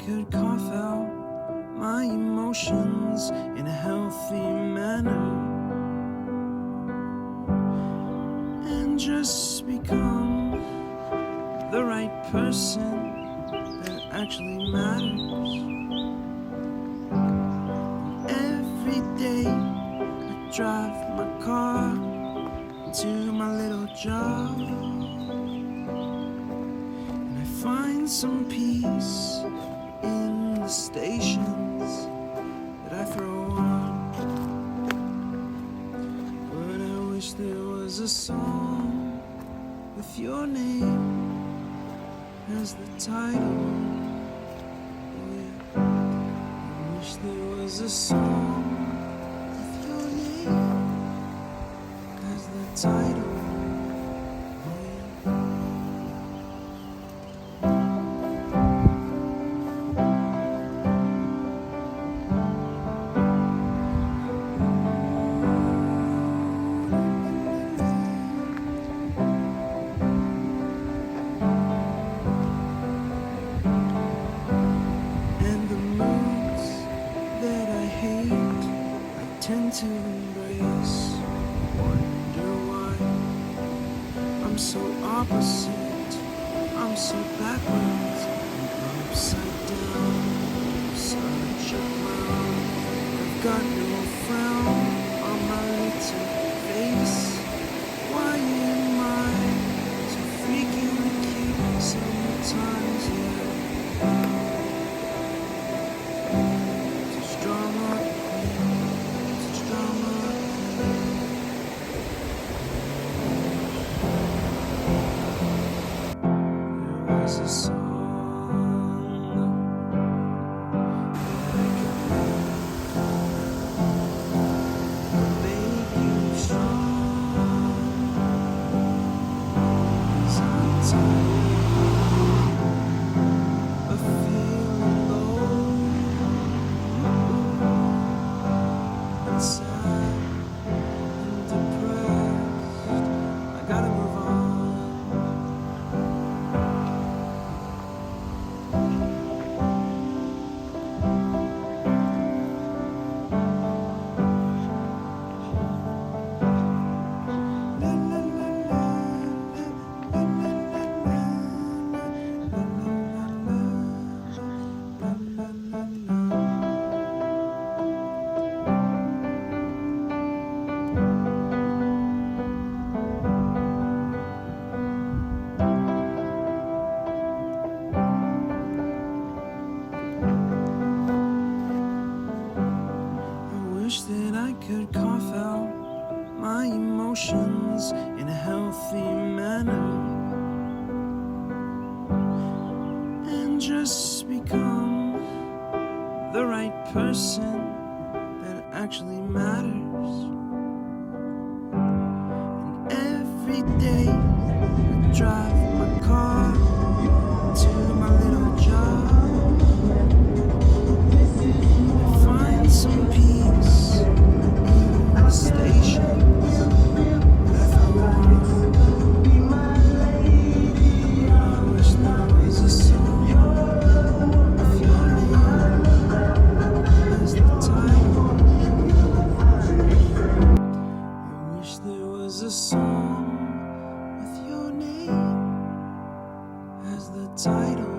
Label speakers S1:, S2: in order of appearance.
S1: could cough out my emotions in a healthy manner and just become the right person that actually matters. Every day I drive my car to my little job and I find some peace in the stations that I throw on. But I wish there was a song with your name as the title. Oh yeah. I wish there was a song with your name as the title. Tend to embrace, wonder why I'm so opposite, I'm so backwards, I'm upside down, such a clown. I've got no frown on my little face. Why am I so freaking cute sometimes, yeah? Such drama. There's a song that I can make you strong. 'Cause I'm tired of feeling low and sad and depressed. I gotta move on. That I could cough out my emotions in a healthy manner and just become the right person that actually matters. And every day I drive my car to my little job and find some peace stations that I want. I wish there was a song with your name as the title. I wish there was a song with your name as the title.